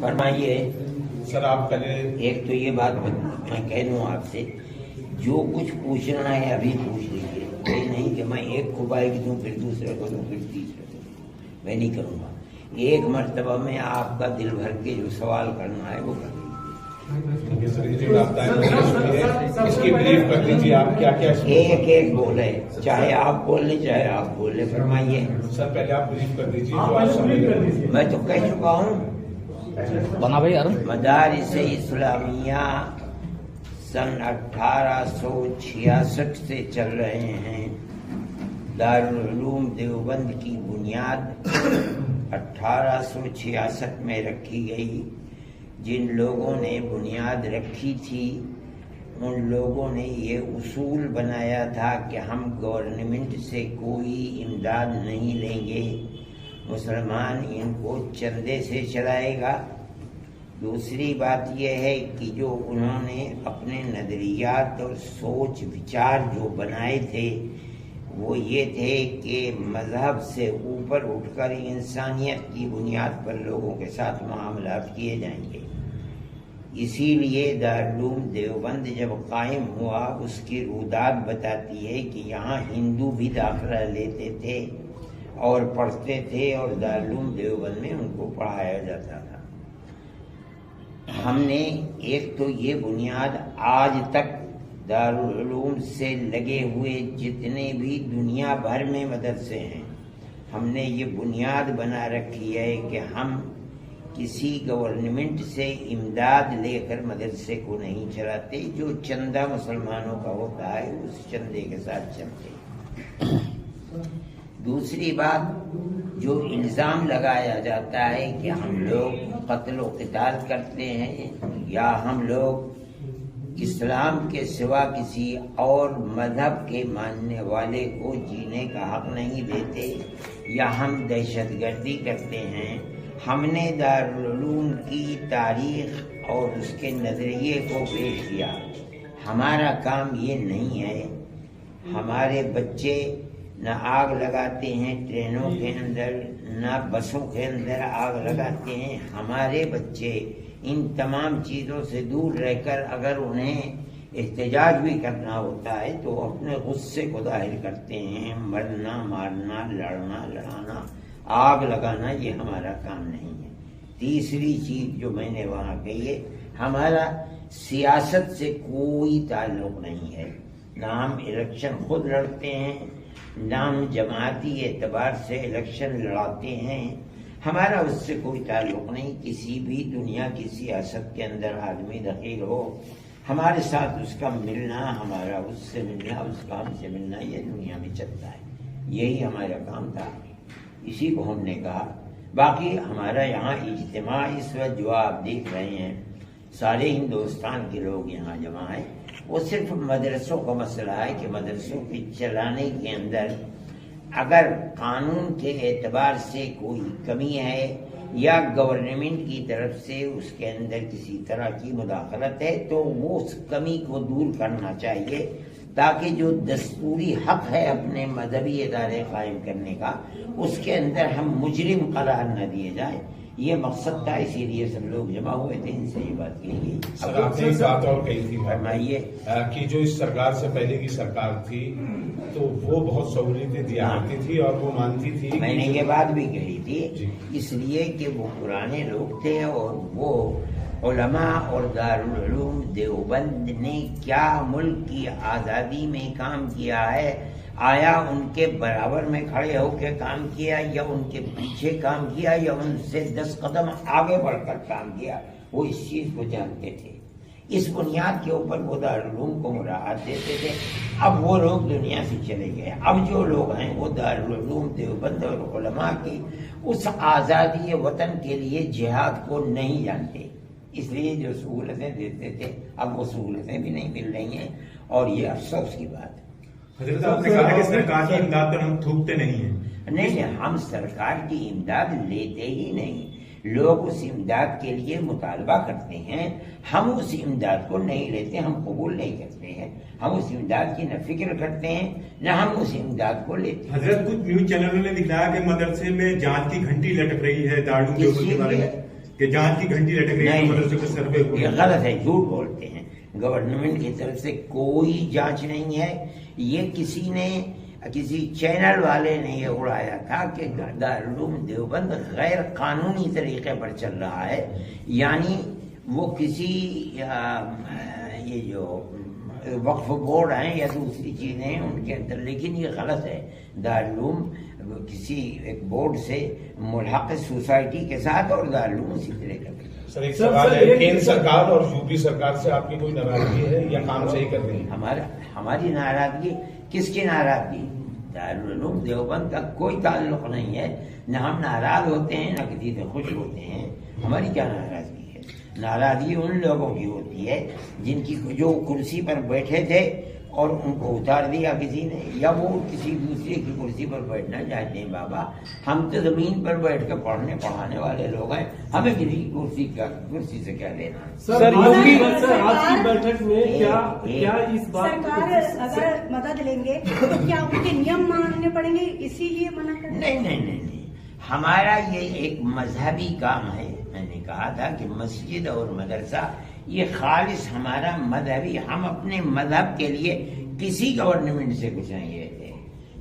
فرمائیے سر آپ پہلے ایک تو یہ بات میں کہہ دوں آپ سے، جو کچھ پوچھنا ہے ابھی پوچھ لیجیے، یہ نہیں کہ میں ایک کو بائک دوں پھر دوسرے کو دوں پھر تیسرے کو دوں، میں نہیں کروں گا۔ ایک مرتبہ میں آپ کا دل بھر کے جو سوال کرنا ہے وہ کر اس کی بریف کر دیجیے، آپ کیا کیا ایک ایک بولے، چاہے آپ بول لیں چاہے آپ بول لیں۔ فرمائیے سر، پہلے آپ بریف کر دیجیے۔ میں تو کہہ چکا ہوں، بنا بھائی مدارس اسلامیہ سن 1866 سے چل رہے ہیں۔ دارالعلوم دیوبند کی بنیاد 1866 میں رکھی گئی۔ جن لوگوں نے بنیاد رکھی تھی ان لوگوں نے یہ اصول بنایا تھا کہ ہم گورنمنٹ سے کوئی امداد نہیں لیں گے، مسلمان ان کو چندے سے چلائے گا۔ دوسری بات یہ ہے کہ جو انہوں نے اپنے نظریات اور سوچ وچار جو بنائے تھے وہ یہ تھے کہ مذہب سے اوپر اٹھ کر انسانیت کی بنیاد پر لوگوں کے ساتھ معاملات کیے جائیں گے۔ اسی لیے دارالعلوم دیوبند جب قائم ہوا اس کی روداد بتاتی ہے کہ یہاں ہندو بھی داخلہ لیتے تھے اور پڑھتے تھے اور دارالعلوم دیوبند میں ان کو پڑھایا جاتا تھا۔ ہم نے ایک تو یہ بنیاد آج تک دارالعلوم سے لگے ہوئے جتنے بھی دنیا بھر میں مدرسے ہیں، ہم نے یہ بنیاد بنا رکھی ہے کہ ہم کسی گورنمنٹ سے امداد لے کر مدرسے کو نہیں چلاتے، جو چندہ مسلمانوں کا ہوتا ہے اس چندے کے ساتھ چلتے۔ دوسری بات، جو الزام لگایا جاتا ہے کہ ہم لوگ قتل و قتال کرتے ہیں یا ہم لوگ اسلام کے سوا کسی اور مذہب کے ماننے والے کو جینے کا حق نہیں دیتے یا ہم دہشت گردی کرتے ہیں، ہم نے دارالعلوم کی تاریخ اور اس کے نظریے کو پیش کیا۔ ہمارا کام یہ نہیں ہے، ہمارے بچے نہ آگ لگاتے ہیں ٹرینوں کے اندر، نہ بسوں کے اندر آگ لگاتے ہیں۔ ہمارے بچے ان تمام چیزوں سے دور رہ کر اگر انہیں احتجاج بھی کرنا ہوتا ہے تو اپنے غصے کو ظاہر کرتے ہیں۔ مرنا، مارنا، لڑنا، لڑانا، آگ لگانا یہ ہمارا کام نہیں ہے۔ تیسری چیز جو میں نے وہاں کہی ہے، ہمارا سیاست سے کوئی تعلق نہیں ہے، نہ ہم الیکشن خود لڑتے ہیں نہ ہم جماعتی اعتبار سے الیکشن لڑاتے ہیں، ہمارا اس سے کوئی تعلق نہیں۔ کسی بھی دنیا کی سیاست کے اندر آدمی دخیل ہو، ہمارے ساتھ اس کا ملنا، ہمارا اس سے ملنا، اس کا ہم سے ملنا، یہ دنیا میں چلتا ہے، یہی ہمارا کام تھا، اسی کو ہم نے کہا۔ باقی ہمارا یہاں اجتماع اس وقت جو آپ دیکھ رہے ہیں، سارے ہندوستان کے لوگ یہاں جمع ہیں، وہ صرف مدرسوں کا مسئلہ ہے کہ مدرسوں کے چلانے کے اندر اگر قانون کے اعتبار سے کوئی کمی ہے یا گورنمنٹ کی طرف سے اس کے اندر کسی طرح کی مداخلت ہے تو وہ اس کمی کو دور کرنا چاہیے، تاکہ جو دستوری حق ہے اپنے مذہبی ادارے قائم کرنے کا اس کے اندر ہم مجرم قرار نہ دیے جائیں، یہ مقصد تھا۔ اسی لیے سب لوگ جمع ہوئے تھے، ان سے یہ بات کہی گئی۔ سر، آپ نے ایک بات اور کہی تھی، فرمائیے، کہ جو اس سرکار سے پہلے کی سرکار تھی تو وہ بہت سہولتیں دیا کرتی تھی اور وہ مانتی تھی۔ میں نے یہ بات بھی کہی تھی، جی، اس لیے کہ وہ پرانے لوگ تھے اور وہ علماء اور دارالعلوم دیوبند نے کیا ملک کی آزادی میں کام کیا ہے، آیا ان کے برابر میں کھڑے ہو کے کام کیا یا ان کے پیچھے کام کیا یا ان سے 10 قدم آگے بڑھ کر کام کیا، وہ اس چیز کو جانتے تھے۔ اس بنیاد کے اوپر وہ دارالعلوم کو مراعات دیتے تھے۔ اب وہ لوگ دنیا سے چلے گئے، اب جو لوگ ہیں وہ دارالعلوم دیوبند اور علماء کی اس آزادی وطن کے لیے جہاد کو نہیں جانتے، اس لیے جو سہولتیں دیتے تھے اب وہ سہولتیں بھی نہیں مل رہی ہیں، اور یہ افسوس کی بات ہے۔ حضرت آپ نے کہا کہ سرکار کی امداد پر ہم تھوکتے نہیں ہیں۔ نہیں، ہم سرکار کی امداد لیتے ہی نہیں، لوگ اس امداد کے لیے مطالبہ کرتے ہیں، ہم اس امداد کو نہیں لیتے، ہم قبول نہیں کرتے ہیں، ہم اس امداد کی نہ فکر کرتے ہیں نہ ہم اس امداد کو لیتے ہیں۔ حضرت کچھ نیوز چینلوں نے دکھایا کہ مدرسے میں جانچ کی گھنٹی لٹک رہی ہے دارالعلوم دیوبند کے بارے میں، کہ جانچ کی گھنٹی لٹک رہی ہے مدرسے کے سروے کو۔ یہ غلط ہے، جھوٹ بولتے ہیں۔ گورنمنٹ کی طرف سے کوئی جانچ نہیں ہے، یہ کسی چینل والے نے یہ اڑایا تھا کہ دارالعلوم دیوبند غیر قانونی طریقے پر چل رہا ہے، یعنی وہ کسی یہ جو وقف بورڈ ہیں یا دوسری چیزیں ہیں ان کے اندر، لیکن یہ غلط ہے۔ دارالعلوم کسی ایک بورڈ سے ملحق سوسائٹی کے ساتھ اور دارالعلوم اسی طرح کا۔ سر ایک سوال ہے، کیندر سرکار اور یوپی سرکار سے آپ کی کوئی ناراضگی ہے یا کام صحیح کر رہی ہے؟ ہماری ناراضگی، کس کی ناراضگی؟ دارالعلوم دیوبند کا کوئی تعلق نہیں ہے، نہ ہم ناراض ہوتے ہیں نہ کسی سے خوش ہوتے ہیں۔ ہماری کیا ناراضگی ہے؟ ناراضگی ان لوگوں کی ہوتی ہے جن کی جو کرسی پر بیٹھے تھے اور ان کو اتار دیا کسی نے، یا وہ کسی دوسرے کی کرسی پر بیٹھنا چاہتے ہیں۔ بابا ہم تو زمین پر بیٹھ کے پڑھنے پڑھانے والے لوگ ہیں، ہمیں کسی کرسی سے کیا لینا ہے؟ سر آج کی بیٹھک میں کیا اس بات سرکار اگر مدد لیں گے تو کیا ان کے نیم ماننے پڑیں گے، اسی لیے منع کر؟ نہیں، ہمارا یہ ایک مذہبی کام ہے۔ میں نے کہا تھا کہ مسجد اور مدرسہ یہ خالص ہمارا مذہبی، ہم اپنے مذہب کے لیے کسی گورنمنٹ سے کچھ نہیں لیتے،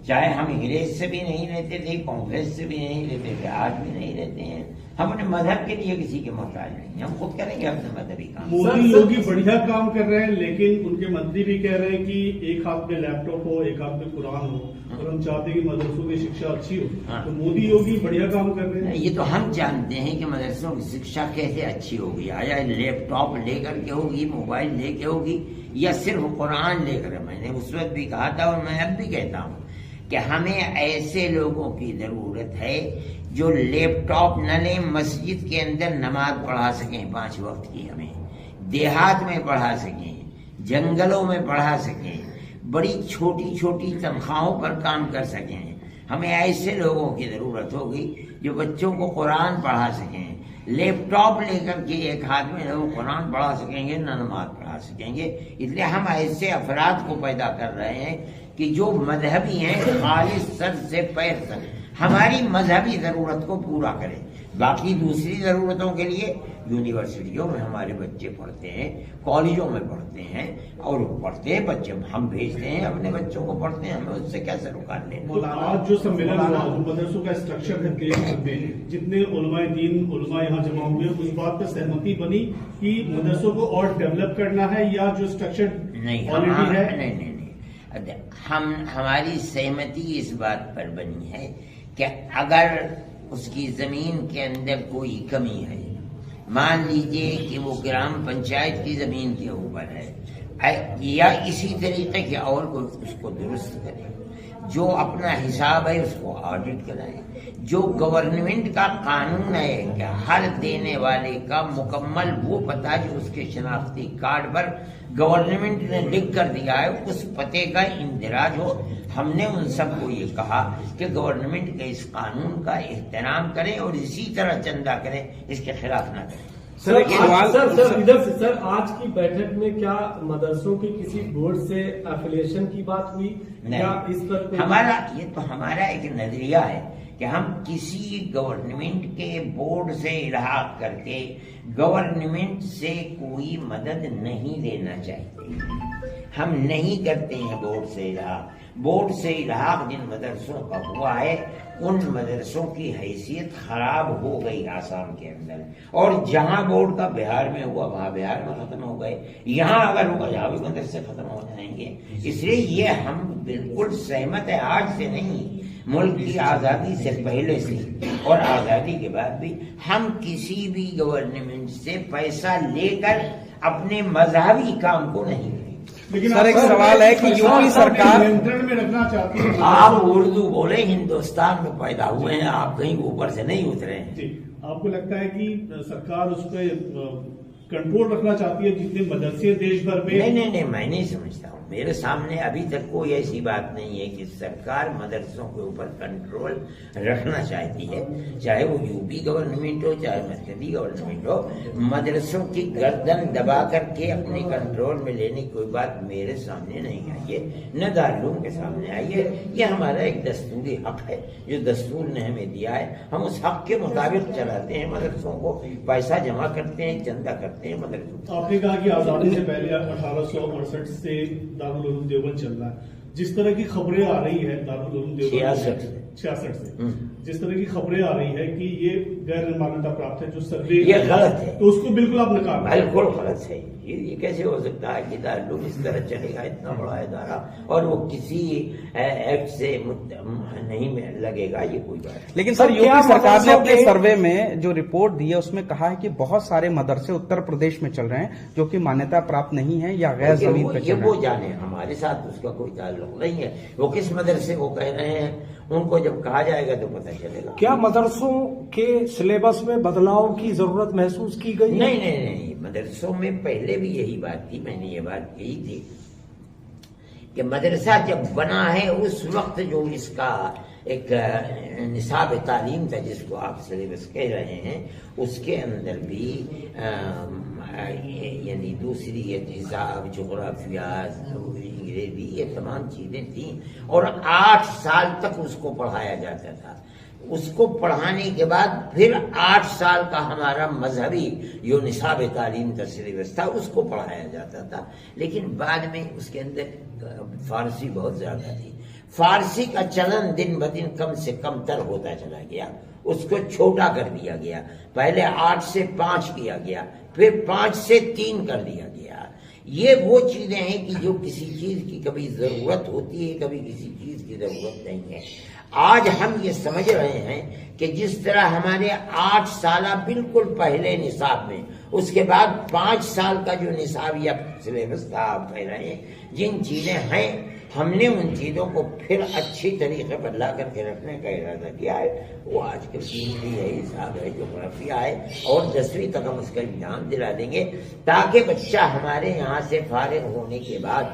چاہے ہم انگریز سے بھی نہیں لیتے تھے، کانگریس سے بھی نہیں لیتے تھے، آج بھی نہیں لیتے ہیں۔ ہم اپنے مذہب کے لیے کسی کے محتاج نہیں، ہم خود کریں گے اپنے مذہبی کام۔ مودی یوگی بڑھیا کام کر رہے ہیں، لیکن ان کے منتری بھی کہہ رہے ہیں کہ ایک ہاتھ میں لیپ ٹاپ ہو، ایک ہاتھ میں قرآن ہو، اور ہم چاہتے ہیں کہ مدرسوں کی شکشا اچھی ہو۔ تو مودی یوگی بڑھیا کام کر رہے ہیں۔ یہ تو ہم جانتے ہیں کہ مدرسوں کی شکشا کیسے اچھی ہوگی، آیا لیپ ٹاپ لے کر کے ہوگی، موبائل لے کے ہوگی، یا صرف قرآن لے کر؟ میں نے اس وقت بھی کہا تھا اور میں اب بھی کہتا ہوں کہ ہمیں ایسے لوگوں کی ضرورت ہے جو لیپ ٹاپ نہ لیں، مسجد کے اندر نماز پڑھا سکیں 5 وقت کی، ہمیں دیہات میں پڑھا سکیں، جنگلوں میں پڑھا سکیں، بڑی چھوٹی چھوٹی تنخواہوں پر کام کر سکیں۔ ہمیں ایسے لوگوں کی ضرورت ہوگی جو بچوں کو قرآن پڑھا سکیں۔ لیپ ٹاپ لے کر کے ایک ہاتھ میں لوگ قرآن پڑھا سکیں گے نہ نماز پڑھا سکیں گے، اس لیے ہم ایسے افراد کو پیدا کر رہے ہیں کہ جو مذہبی ہیں، خالص سر سے پیر تک ہماری مذہبی ضرورت کو پورا کریں۔ باقی دوسری ضرورتوں کے لیے یونیورسٹیوں میں ہمارے بچے پڑھتے ہیں، کالجوں میں پڑھتے ہیں، اور پڑھتے ہیں بچے، ہم بھیجتے ہیں اپنے بچوں کو پڑھتے ہیں، ہمیں اس سے کیا سروکار لینا۔ آج جو سمیلن ہوا، جو مدرسوں کا اسٹرکچر ہے دیش بھر میں، جتنے علماء دین علماء یہاں جمع ہوئے، اس بات پہ سہمتی بنی کہ مدرسوں کو اور ڈیولپ کرنا ہے، یا جو اسٹرکچر آلریڈی ہے؟ نہیں، ہماری سہمتی اس بات پر بنی ہے کہ اگر اس کی زمین کے اندر کوئی کمی ہے، مان لیجئے کہ وہ گرام پنچایت کی زمین کے اوپر ہے، یا اسی طریقے کے اور کوئی، اس کو درست کرے، جو اپنا حساب ہے اس کو آڈٹ کرائے۔ جو گورنمنٹ کا قانون ہے کہ ہر دینے والے کا مکمل وہ پتہ جو اس کے شناختی کارڈ پر گورنمنٹ نے لکھ کر دیا ہے، اس پتے کا اندراج ہو۔ ہم نے ان سب کو یہ کہا کہ گورنمنٹ کے اس قانون کا احترام کریں اور اسی طرح چندہ کریں، اس کے خلاف نہ کریں۔ سر آج کی بیٹھک میں کیا مدرسوں کی کسی بورڈ سے ایفیلیشن کی بات ہوئی؟ نہیں، اس پر ہمارا ایک نظریہ ہے کہ ہم کسی گورنمنٹ کے بورڈ سے الحاق کر کے گورنمنٹ سے کوئی مدد نہیں لینا چاہتے، ہم نہیں کرتے ہیں بورڈ سے الحاق۔ بورڈ سے الحاق جن مدرسوں کا ہوا ہے ان مدرسوں کی حیثیت خراب ہو گئی آسام کے اندر، اور جہاں بورڈ کا بہار میں ہوا وہاں بہار میں ختم ہو گئے، یہاں اگر ہوگا یہاں بھی مدرسے ختم ہو جائیں گے۔ اس لیے یہ ہم بالکل سہمت ہے، آج سے نہیں، ملک کی آزادی سے پہلے سے اور آزادی کے بعد بھی ہم کسی بھی گورنمنٹ سے پیسہ لے کر اپنے مذہبی کام کو نہیں کریں۔ لیکن سر ایک سوال ہے کہ یوپی سرکار نینترن میں رکھنا چاہتی ہے۔ آپ اردو بولے، ہندوستان میں پیدا ہوئے ہیں، آپ کہیں اوپر سے نہیں اترے ہیں۔ جی، آپ کو لگتا ہے کہ سرکار اس پہ کنٹرول رکھنا چاہتی ہے جتنے مدرسے دیش بھر میں؟ نہیں، میں نہیں سمجھتا ہوں۔ میرے سامنے ابھی تک کوئی ایسی بات نہیں ہے کہ سرکار مدرسوں کے اوپر کنٹرول رکھنا چاہتی ہے، چاہے وہ یو پی گورنمنٹ ہو چاہے مرکزی گورنمنٹ ہو، مدرسوں کی گردن دبا کر کے اپنے کنٹرول میں لینے کی کوئی بات میرے سامنے نہیں آئی ہے، نہ دارالعلوم کے سامنے آئی ہے۔ یہ ہمارا ایک دستوری حق ہے جو دستور نے ہمیں دیا ہے، ہم اس حق کے مطابق چلاتے ہیں، مدرسوں کو پیسہ جمع کرتے ہیں، چندہ کرتے ہیں مدرسوں۔ آپ نے کہا کہ آزادی سے پہلے 1868 سے دارالعلوم دیوبند چل رہا ہے، جس طرح کی خبریں آ رہی ہے دارالعلوم دیوبند 66 سے جس طرح کی خبریں آ رہی ہے کہ یہ غیر مانیتا پراپت ہے جو سروے، یہ غلط ہے، تو اس کو بالکل آپ نکال رہے ہیں۔ بالکل غلط ہے۔ یہ کیسے ہو سکتا ہے کہ دارالعلوم اس طرح چلے گا، اتنا بڑا ادارہ، اور وہ کسی ایکٹ سے نہیں لگے گا، یہ کوئی بات۔ لیکن سر یوپی سرکار نے اپنے سروے میں جو رپورٹ دی ہے اس میں کہا ہے کہ بہت سارے مدرسے اتر پردیش میں چل رہے ہیں جو کہ مانیتا پراپت نہیں ہے یا غیر زمین پہ چل رہے ہیں۔ وہ جانے، ہمارے ساتھ اس کا کوئی تعلق نہیں ہے، وہ کس مدرسے کو کہہ رہے ہیں، ان کو جب کہا جائے گا تو پتہ چلے گا۔ کیا مدرسوں کے سلیبس میں بدلاؤ کی ضرورت محسوس کی گئی؟ نہیں، مدرسوں میں پہلے بھی یہی بات تھی، میں نے یہ بات کہی تھی کہ مدرسہ جب بنا ہے اس وقت جو اس کا ایک نصاب تعلیم تھا جس کو آپ سلیبس کہہ رہے ہیں، اس کے اندر بھی یعنی دوسری حساب، جغرافیہ، انگریزی، یہ تمام چیزیں تھیں، اور 8 سال تک اس کو پڑھایا جاتا تھا۔ اس کو پڑھانے کے بعد پھر 8 سال کا ہمارا مذہبی جو نصاب تعلیم کا سلیبس تھا اس کو پڑھایا جاتا تھا، لیکن بعد میں اس کے اندر فارسی بہت زیادہ تھی، فارسی کا چلن دن بدن کم سے کم تر ہوتا چلا گیا، اس کو چھوٹا کر دیا گیا، پہلے 8 سے 5 کیا گیا، پھر 5 سے 3 کر دیا گیا۔ یہ وہ چیزیں ہیں کہ جو کسی چیز کی کبھی ضرورت ہوتی ہے، کبھی کسی چیز کی ضرورت نہیں ہے۔ آج ہم یہ سمجھ رہے ہیں کہ جس طرح ہمارے 8 سالہ بالکل پہلے نصاب میں، اس کے بعد 5 سال کا جو نصاب یا سلیبس تھا، آپ کہہ رہے ہیں جن چیزیں ہیں، ہم نے ان چیزوں کو پھر اچھی طریقے پر لا کر کے رکھنے کا ارادہ کیا ہے۔ وہ آج کے بھی ہے، حساب ہے، جغرافیہ ہے، اور 10ویں تک ہم اس کا امتحان دلا دیں گے تاکہ بچہ ہمارے یہاں سے فارغ ہونے کے بعد،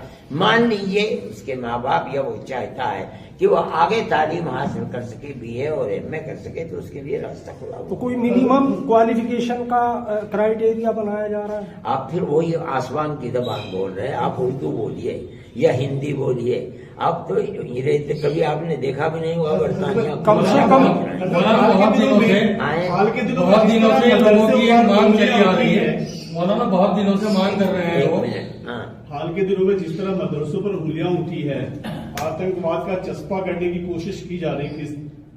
مان لیجئے اس کے ماں باپ یا وہ چاہتا ہے کہ وہ آگے تعلیم حاصل کر سکے، BA اور MA کر سکے، تو اس کے لیے راستہ کھلا ہو۔ تو کوئی منیمم کوالیفیکیشن کا کرائیٹیریا بنایا جا رہا ہے؟ آپ پھر وہی آسمان کی زبان بول رہے ہیں، آپ اردو بولیے یا ہندی بولیے، آپ تو کبھی آپ نے دیکھا بھی نہیں ہوا برطانیہ، کم سے کم بہت دنوں سے لوگوں کی ایک مانگ چلی آ رہی ہے، مولانا بہت دنوں سے مانگ کر رہے ہیں۔ حال کے دنوں میں جس طرح مدرسوں پر انگلیاں اٹھی ہے، آتنکواد کا چسپا کرنے کی کوشش کی جا رہی ہے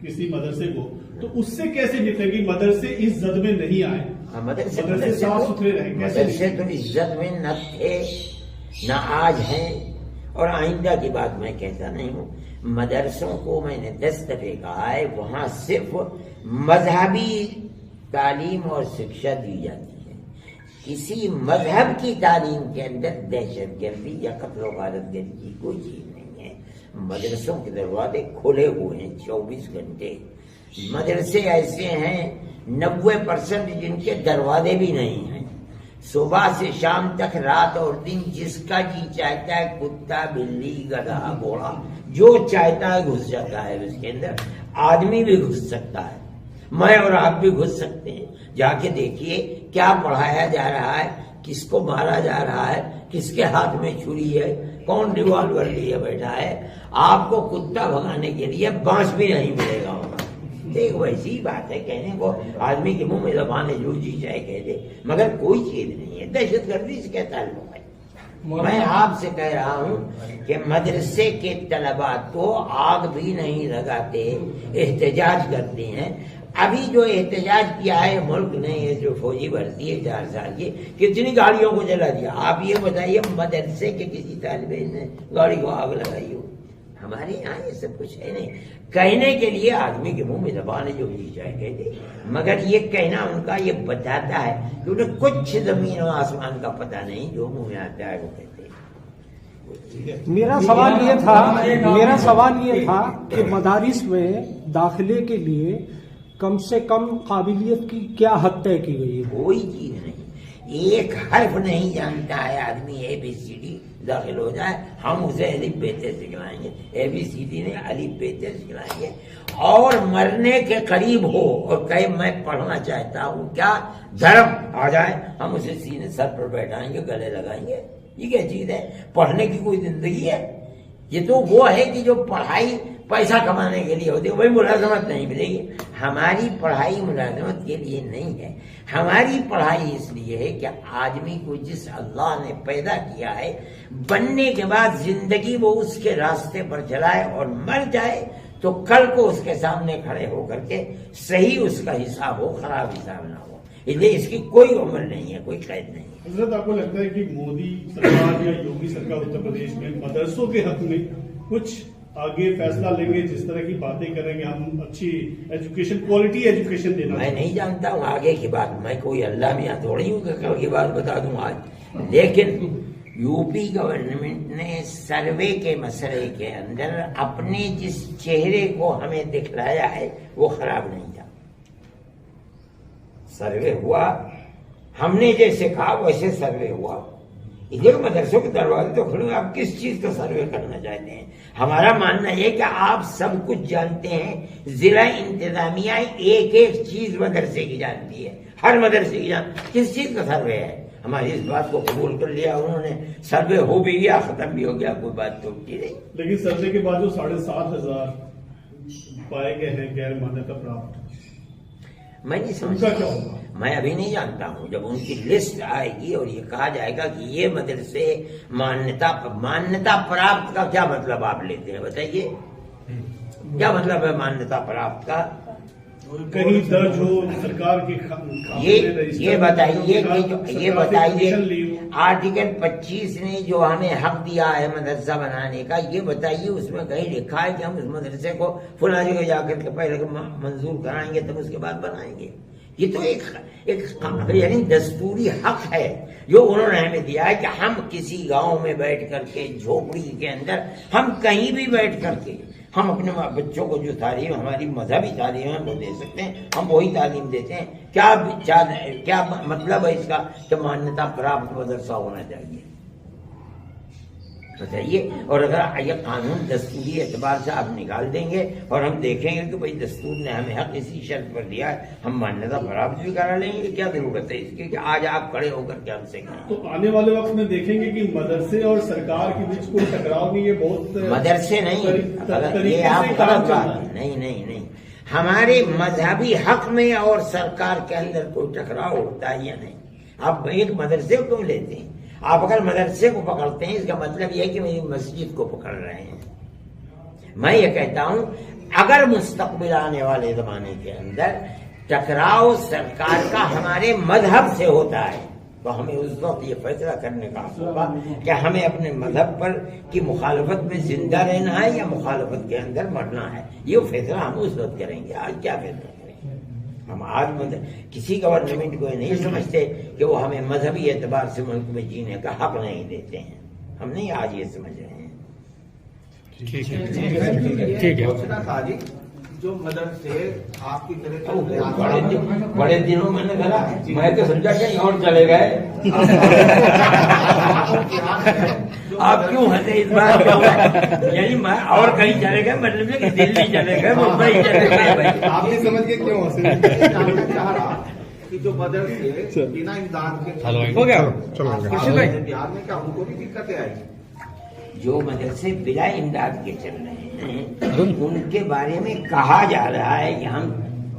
کسی مدرسے کو، تو اس سے کیسے نپٹیں گے؟ مدرسے اس زد میں نہیں آئے، مدرسے صاف ستھرے رہے، مدرسے تو اس زد میں نہ تھے نہ آج ہیں، اور آئندہ کی بات میں کہتا نہیں ہوں۔ مدرسوں کو میں نے 10 دفعہ کہا ہے، وہاں صرف مذہبی تعلیم اور شکشا دی جاتی ہے، کسی مذہب کی تعلیم کے اندر دہشت گردی یا قتل و غارت گری کی کوئی چیز نہیں ہے۔ مدرسوں کے دروازے کھلے ہوئے ہیں 24 گھنٹے۔ مدرسے ایسے ہیں 90% جن کے دروازے بھی نہیں ہیں، صبح سے شام تک، رات اور دن، جس کا جی چاہتا ہے، کتا، بلی، گدھا، گھوڑا، جو چاہتا ہے گھس جاتا ہے اس کے اندر۔ آدمی بھی گھس سکتا ہے، میں اور آپ بھی گھس سکتے ہیں۔ جا کے دیکھیے کیا پڑھایا جا رہا ہے، کس کو مارا جا رہا ہے، کس کے ہاتھ میں چھری ہے، کون ریوالور لیے بیٹھا ہے۔ آپ کو کتا بھگانے کے لیے بانس بھی نہیں ملے گا وہاں۔ ایک ویسی بات ہے کہنے کو، آدمی کے منہ میں زبان ہے، جو جی چاہے کہہ دے، مگر کوئی چیز نہیں ہے۔ دہشت گردی سے کیا تعلق ہے؟ میں آپ سے کہہ رہا ہوں کہ مدرسے کے طلباء تو آگ بھی نہیں لگاتے، احتجاج کرتے ہیں۔ ابھی جو احتجاج کیا ہے ملک نے، یہ جو فوجی بھرتی ہے 4 سال کی، کتنی گاڑیوں کو جلا دیا؟ آپ یہ بتائیے مدرسے کے کسی طالب علم نے گاڑی کو آگ لگائی ہو؟ ہمارے یہاں یہ سب کچھ ہے نہیں۔ کہنے کے لیے آدمی کے منہ میں زبان ہے، جو جی چاہے کہہ دے، مگر یہ کہنا ان کا یہ بتاتا ہے کہ انہیں کچھ زمین و آسمان کا پتہ نہیں، جو منہ میں آتا ہے وہ کہتے ہیں۔ میرا سوال یہ تھا کہ مدارس میں داخلے کے لیے کم سے کم قابلیت کی کیا حد طے کی گئی ہے؟ کوئی چیز نہیں، ایک حرف نہیں جانتا ہے آدمی، ABCD داخل ہو جائے ہم اسے الف ب ت سکھلائیں گے, ABCD نہیں الف ب ت سکھلائیں گے. اور مرنے کے قریب ہو اور کہے میں پڑھنا چاہتا ہوں, کیا دھرم آ جائے, ہم اسے سینے سر پر بیٹھائیں گے, گلے لگائیں گے. یہ کیا چیز ہے؟ پڑھنے کی کوئی زندگی ہے؟ یہ تو وہ ہے کہ جو پڑھائی پیسہ کمانے کے لیے ہوتی ہے, وہی ملازمت نہیں ملے گی. ہماری پڑھائی ملازمت کے لیے نہیں ہے, ہماری پڑھائی اس لیے ہے کہ آدمی کو جس اللہ نے پیدا کیا ہے بننے کے بعد زندگی وہ اس کے راستے پر چلائے, اور مر جائے تو کل کو اس کے سامنے کھڑے ہو کر کے صحیح اس کا حساب ہو, خراب حساب نہ ہو. اس کی کوئی عمر نہیں ہے, کوئی قید نہیں ہے. حضرت آپ کو لگتا ہے کہ مودی سرکار یا یوگی سرکار اتر پردیش میں مدرسوں کے حق میں کچھ آگے فیصلہ لیں گے, جس طرح کی باتیں کریں گے, ہم اچھی ایجوکیشن, کوالٹی ایجوکیشن دینا؟ میں نہیں جانتا ہوں آگے کی بات, میں کوئی اللہ میاں تھوڑی ہوں کہ کل کی بات بتا دوں آج. لیکن یو پی گورنمنٹ نے سروے کے مسئلے کے اندر اپنے جس چہرے کو ہمیں دکھلایا ہے وہ خراب نہیں تھا. سروے ہوا, ہم نے جیسے کہا ویسے سروے ہوا. ادھر مدرسوں کے دروازے تو کھلے, آپ کس چیز کا سروے کرنا چاہتے ہیں؟ ہمارا ماننا یہ کہ آپ سب کچھ جانتے ہیں, ضلع انتظامیہ ایک ایک چیز مدرسے کی جانتی ہے, ہر مدرسے کی کس چیز کا سروے ہے. ہماری اس بات کو قبول کر لیا انہوں نے, سروے ہو بھی گیا, ختم بھی ہو گیا, کوئی بات تو اٹھتی نہیں. لیکن سروے کے بعد جو 7,500 پائے گئے ہیں غیر مانیتا پراپت, میں نہیں سمجھتا, میں ابھی نہیں جانتا ہوں. جب ان کی لسٹ آئے گی اور یہ کہا جائے گا کہ یہ مدرسے مانیتا پراپت کا کیا مطلب آپ لیتے ہیں بتائیے, کیا مطلب ہے مانیتا پراپت کا؟ کہیں درج ہو سرکار کی, یہ بتائیے آرٹیکل 25 نے جو ہمیں حق دیا ہے مدرسہ بنانے کا, یہ بتائیے اس میں کہیں لکھا ہے کہ ہم اس مدرسے کو فلاں جگہ جا کر کے پہلے منظور کرائیں گے تب اس کے بعد بنائیں گے؟ یہ تو ایک یعنی دستوری حق ہے جو انہوں نے ہمیں دیا ہے کہ ہم کسی گاؤں میں بیٹھ کر کے, جھوپڑی کے اندر, ہم کہیں بھی بیٹھ کر کے ہم اپنے بچوں کو جو تعلیم ہماری مذہبی تعلیم ہے وہ دے سکتے ہیں, ہم وہی تعلیم دیتے ہیں. کیا مطلب ہے اس کا کہ مانیتا پراپت مدرسہ ہونا چاہیے بتائیے؟ اور اگر یہ قانون دستوری اعتبار سے آپ نکال دیں گے اور ہم دیکھیں گے کہ بھائی دستور نے ہمیں حق اسی شرط پر دیا ہے, ہم مانیتا پراپت بھی کرا لیں گے. کیا ضرورت ہے اس کی کہ آج آپ کھڑے ہو کر کے ہم سے کہیں؟ تو آنے والے وقت میں دیکھیں گے کہ مدرسے اور سرکار کے بیچ کوئی ٹکراؤ نہیں, یہ بہت مدرسے نہیں, یہ آپ غلط بات نہیں, ہمارے مذہبی حق میں اور سرکار کے اندر کوئی ٹکراؤ ہوتا ہے یا نہیں. آپ ایک مدرسے کو کیوں لیتے ہیں؟ آپ اگر مدرسے کو پکڑتے ہیں اس کا مطلب یہ ہے کہ میری مسجد کو پکڑ رہے ہیں. میں یہ کہتا ہوں اگر مستقبل آنے والے زمانے کے اندر ٹکراؤ سرکار کا ہمارے مذہب سے ہوتا ہے تو ہمیں اس وقت یہ فیصلہ کرنے کا حق ہوگا کہ ہمیں اپنے مذہب پر کی مخالفت میں زندہ رہنا ہے یا مخالفت کے اندر مرنا ہے. یہ فیصلہ ہم اس وقت کریں گے. آج کیا فیصلہ کریں گے؟ ہم آج کسی گورنمنٹ کو نہیں سمجھتے کہ وہ ہمیں مذہبی اعتبار سے ملک میں جینے کا حق نہیں دیتے ہیں. ہم نہیں آج یہ سمجھ رہے ہیں. ٹھیک ہے. جو مدرسے آپ کی طرف بڑے دنوں میں نے کہا, میں تو سمجھا کہیں اور چلے گئے. آپ کیوں ہنسے اس بات کو؟ یعنی میں اور کہیں چلے گئے مطلب کہ دلی چلے گئے, ممبئی چلے گئے. آپ نے سمجھ کے کیوں ہنسے؟ جاننا چاہ رہا کہ جو مدرسے بنا امداد کے ہو گیا بہار میں کیا ان کو بھی دقتیں آئی؟ جو مدرسے بلا امداد کے چل رہے ہیں ان کے بارے میں کہا جا رہا ہے کہ ہم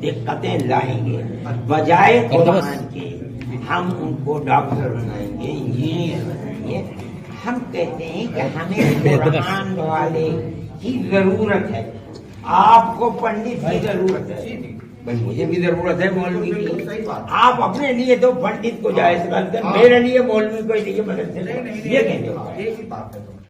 دقتیں لائیں گے, بجائے قرآن کے ہم ان کو ڈاکٹر بنائیں گے, انجینئر بنائیں گے. ہم کہتے ہیں کہ ہمیں قرآن والے کی ضرورت ہے, آپ کو پنڈت کی ضرورت ہے. بھائی مجھے بھی ضرورت ہے مولوی کی. آپ اپنے لیے تو پنڈت کو جائز کرتے ہیں, میرے لیے مولوی کو لیے مدرسے. یہ کہتے ہیں